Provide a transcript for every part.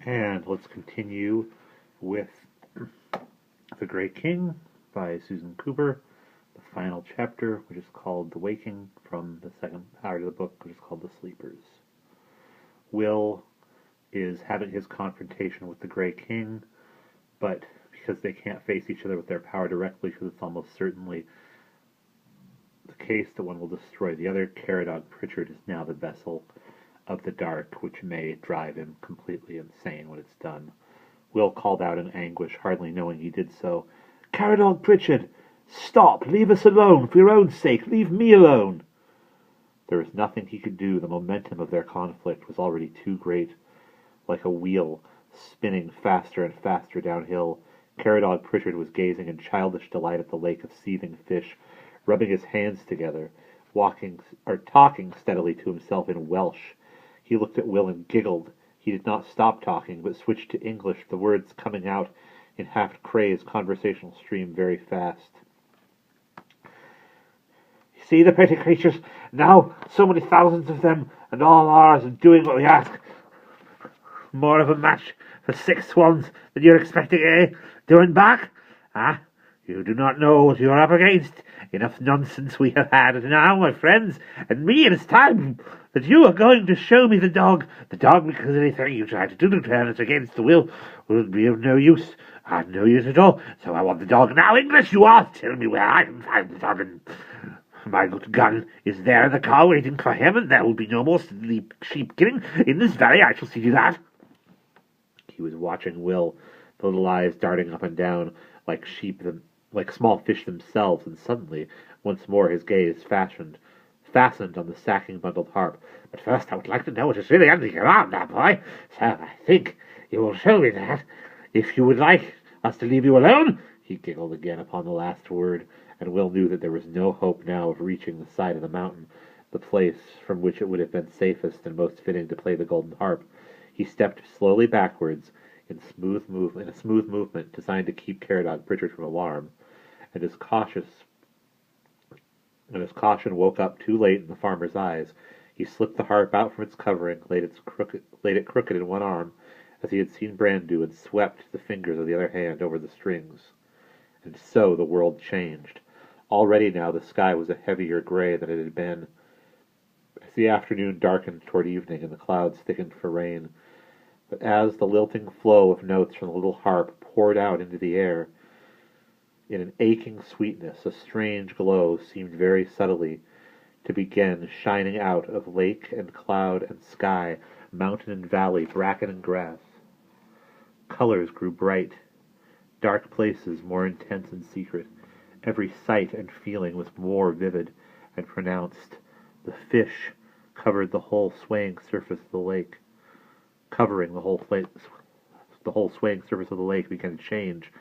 And let's continue with The Grey King by Susan Cooper, the final chapter, which is called The Waking, from the second part of the book, which is called The Sleepers. Will is having his confrontation with the Grey King, but because they can't face each other with their power directly, because it's almost certainly the case that one will destroy the other, Caradog Pritchard is now the vessel of the dark, which may drive him completely insane when it's done. Will called out in anguish, hardly knowing he did so. "Caradog Pritchard! Stop! Leave us alone! For your own sake, leave me alone!" There was nothing he could do. The momentum of their conflict was already too great. Like a wheel, spinning faster and faster downhill, Caradog Pritchard was gazing in childish delight at the lake of seething fish, rubbing his hands together, talking steadily to himself in Welsh. He looked at Will and giggled. He did not stop talking, but switched to English, the words coming out in half-crazed conversational stream very fast. "You see the pretty creatures? Now, so many thousands of them, and all ours, and doing what we ask. More of a match for 6 swans than you're expecting, eh? Doing back? Ah, you do not know what you're up against. Enough nonsense we have had now, my friends, and me, it is time that you are going to show me the dog. The dog, because anything you try to do to turn it against the will be of no use. No use at all. So I want the dog now. English you are! Tell me where I can find the dog, and my good gun is there in the car waiting for him, and there will be no more sheep killing in this valley. I shall see to that." He was watching Will, the little eyes darting up and down like like small fish themselves, and suddenly, once more, his gaze fastened on the sacking bundled harp. "But first I would like to know what is really under your arm now, boy. So I think you will show me that. If you would like us to leave you alone." He giggled again upon the last word, and Will knew that there was no hope now of reaching the side of the mountain, the place from which it would have been safest and most fitting to play the golden harp. He stepped slowly backwards in a smooth movement designed to keep Caradog Pritchard from alarm, and his caution woke up too late in the farmer's eyes. He slipped the harp out from its covering, laid it crooked in one arm, as he had seen Bran do, and swept the fingers of the other hand over the strings. And so the world changed. Already now the sky was a heavier gray than it had been. As the afternoon darkened toward evening and the clouds thickened for rain, but as the lilting flow of notes from the little harp poured out into the air, in an aching sweetness, a strange glow seemed very subtly to begin shining out of lake and cloud and sky, mountain and valley, bracken and grass. Colors grew bright, dark places more intense and secret. Every sight and feeling was more vivid and pronounced. The fish covered the whole swaying surface of the lake. Covering the whole swaying surface of the lake began to change.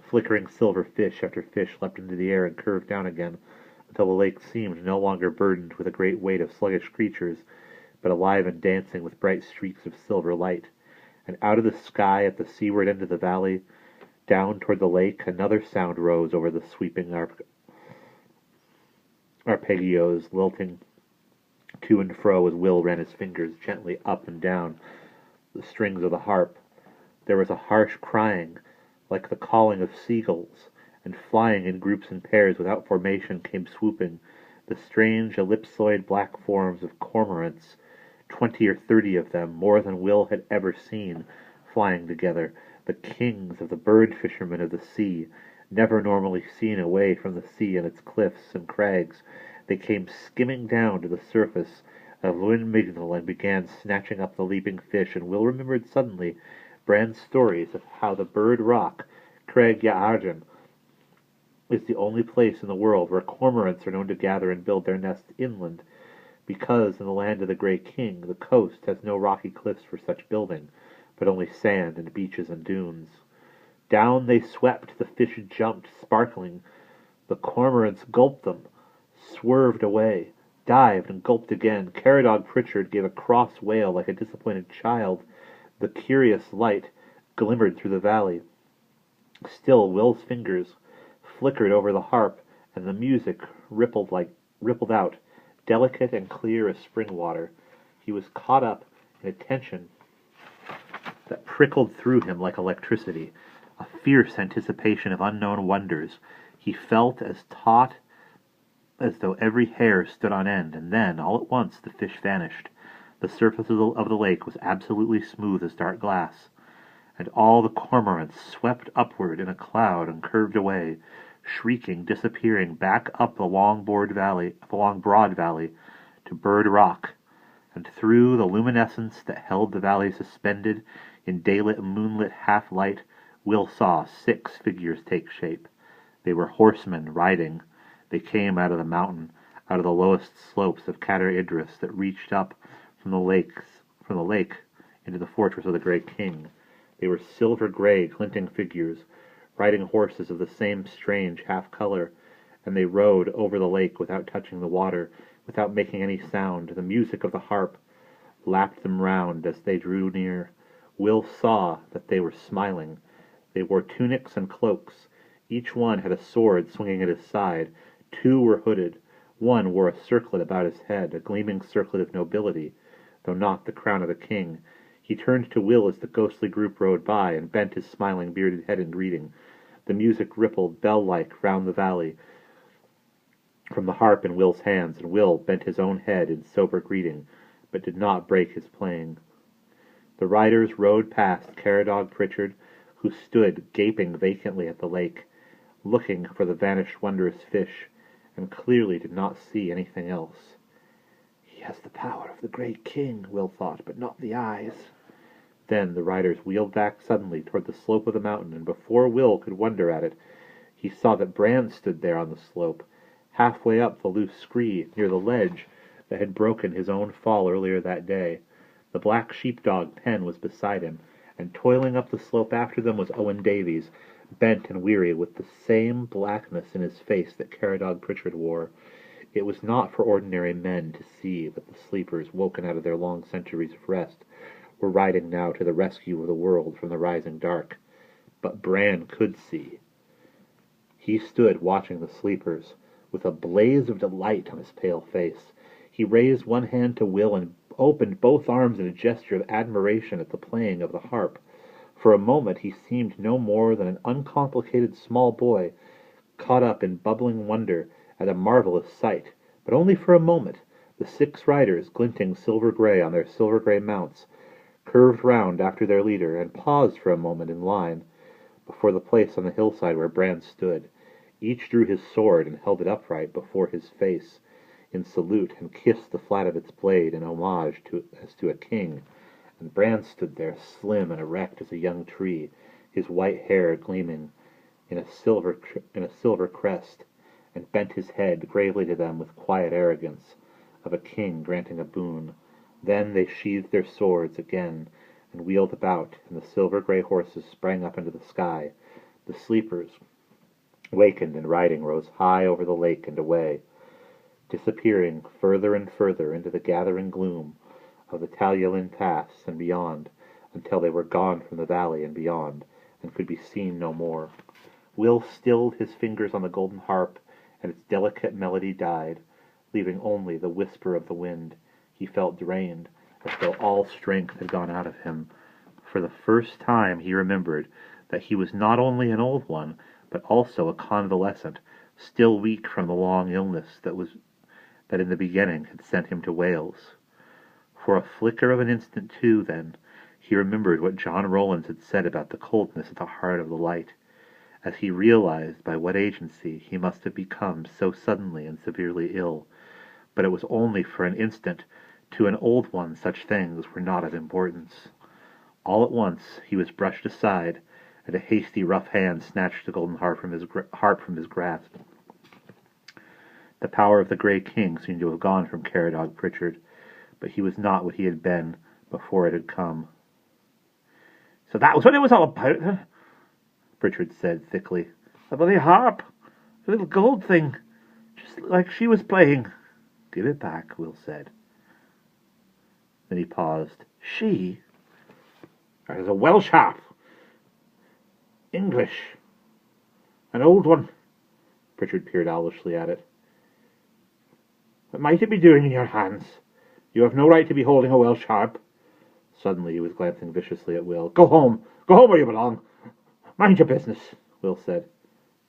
Flickering silver fish after fish leapt into the air and curved down again, until the lake seemed no longer burdened with a great weight of sluggish creatures, but alive and dancing with bright streaks of silver light. And out of the sky at the seaward end of the valley, down toward the lake, another sound rose over the sweeping arpeggios, lilting to and fro as Will ran his fingers gently up and down the strings of the harp. There was a harsh crying, like the calling of seagulls, and flying in groups and pairs without formation came swooping the strange ellipsoid black forms of cormorants, 20 or 30 of them, more than Will had ever seen, flying together, the kings of the bird fishermen of the sea, never normally seen away from the sea and its cliffs and crags. They came skimming down to the surface of Llyn Mignal and began snatching up the leaping fish, and Will remembered suddenly Bran's stories of how the bird rock, Crag Yaarden, is the only place in the world where cormorants are known to gather and build their nests inland, because in the land of the Grey King the coast has no rocky cliffs for such building, but only sand and beaches and dunes. Down they swept, the fish jumped, sparkling. The cormorants gulped them, swerved away, dived and gulped again. Caradog Pritchard gave a cross wail like a disappointed child. The curious light glimmered through the valley. Still Will's fingers flickered over the harp, and the music rippled out, delicate and clear as spring water. He was caught up in a tension that trickled through him like electricity, a fierce anticipation of unknown wonders. He felt as taut as though every hair stood on end, and then, all at once, the fish vanished. The surface of the lake was absolutely smooth as dark glass, and all the cormorants swept upward in a cloud and curved away, shrieking, disappearing back up the long broad valley to Bird Rock, and through the luminescence that held the valley suspended in daylit moonlit half-light, Will saw 6 figures take shape. They were horsemen riding. They came out of the mountain, out of the lowest slopes of Cader Idris that reached up from the lake into the fortress of the Grey King. They were silver-gray, glinting figures, riding horses of the same strange half-color, and they rode over the lake without touching the water, without making any sound. The music of the harp lapped them round as they drew near. Will saw that they were smiling. They wore tunics and cloaks. Each one had a sword swinging at his side. 2 were hooded. 1 wore a circlet about his head, a gleaming circlet of nobility, though not the crown of a king. He turned to Will as the ghostly group rode by, and bent his smiling bearded head in greeting. The music rippled bell-like round the valley from the harp in Will's hands, and Will bent his own head in sober greeting, but did not break his playing. The riders rode past Caradog Pritchard, who stood gaping vacantly at the lake, looking for the vanished wondrous fish, and clearly did not see anything else. "He has the power of the Great King," Will thought, "but not the eyes." Then the riders wheeled back suddenly toward the slope of the mountain, and before Will could wonder at it, he saw that Bran stood there on the slope, halfway up the loose scree, near the ledge that had broken his own fall earlier that day. The black sheepdog Pen was beside him, and toiling up the slope after them was Owen Davies, bent and weary, with the same blackness in his face that Caradog Pritchard wore. It was not for ordinary men to see that the sleepers, woken out of their long centuries of rest, were riding now to the rescue of the world from the rising dark. But Bran could see. He stood watching the sleepers, with a blaze of delight on his pale face. He raised one hand to Will and opened both arms in a gesture of admiration at the playing of the harp. For a moment he seemed no more than an uncomplicated small boy, caught up in bubbling wonder at a marvelous sight. But only for a moment. The 6 riders, glinting silver-gray on their silver-gray mounts, curved round after their leader, and paused for a moment in line before the place on the hillside where Bran stood. Each drew his sword and held it upright before his face in salute, and kissed the flat of its blade in homage as to a king. And Bran stood there, slim and erect as a young tree, his white hair gleaming in a silver crest, and bent his head gravely to them with quiet arrogance of a king granting a boon. Then they sheathed their swords again and wheeled about, and the silver-gray horses sprang up into the sky. The sleepers, wakened and riding, rose high over the lake and away, disappearing further and further into the gathering gloom of the Talyllyn Pass and beyond, until they were gone from the valley and beyond, and could be seen no more. Will stilled his fingers on the golden harp, and its delicate melody died, leaving only the whisper of the wind. He felt drained, as though all strength had gone out of him. For the first time he remembered that he was not only an old one, but also a convalescent, still weak from the long illness that in the beginning had sent him to Wales. For a flicker of an instant, too, then, he remembered what John Rowlands had said about the coldness at the heart of the light, as he realized by what agency he must have become so suddenly and severely ill. But it was only for an instant. To an old one such things were not of importance. All at once he was brushed aside, and a hasty, rough hand snatched the golden harp from his grasp. The power of the Grey King seemed to have gone from Caradog Pritchard, but he was not what he had been before it had come. "So that was what it was all about, huh?" Pritchard said thickly. "A bloody harp, a little gold thing, just like she was playing." "Give it back," Will said. Then he paused. "She? That is a Welsh harp. English. An old one." Pritchard peered owlishly at it. "What might it be doing in your hands? You have no right to be holding a Welsh harp." Suddenly he was glancing viciously at Will. "Go home! Go home where you belong! Mind your business," Will said.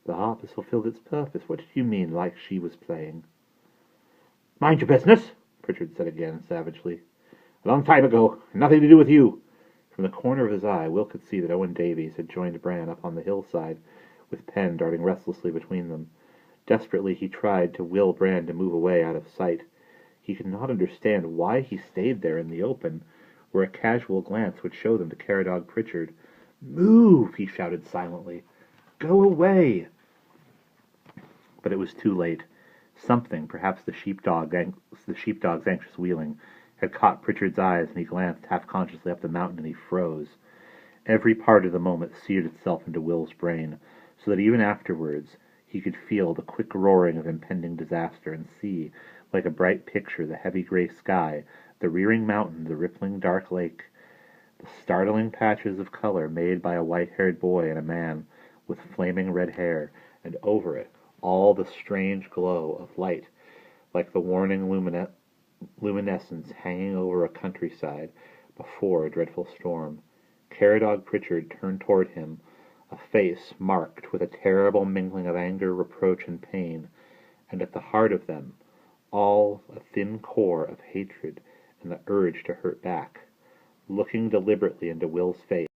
"The harp has fulfilled its purpose. What did you mean, like she was playing?" "Mind your business," Pritchard said again, savagely. "A long time ago, and nothing to do with you." From the corner of his eye, Will could see that Owen Davies had joined Bran up on the hillside, with Penn darting restlessly between them. Desperately he tried to will Bran to move away out of sight. He could not understand why he stayed there in the open, where a casual glance would show them to Caradog Pritchard. "Move!" he shouted silently. "Go away!" But it was too late. Something, perhaps the sheepdog's anxious wheeling, had caught Pritchard's eyes, and he glanced half-consciously up the mountain, and he froze. Every part of the moment seared itself into Will's brain, so that even afterwards he could feel the quick roaring of impending disaster, and see, like a bright picture, the heavy gray sky, the rearing mountain, the rippling dark lake, the startling patches of color made by a white-haired boy and a man with flaming red hair, and over it all the strange glow of light, like the warning luminescence hanging over a countryside before a dreadful storm. Caradog Pritchard turned toward him, a face marked with a terrible mingling of anger, reproach, and pain, and at the heart of them all a thin core of hatred and the urge to hurt back. Looking deliberately into Will's face,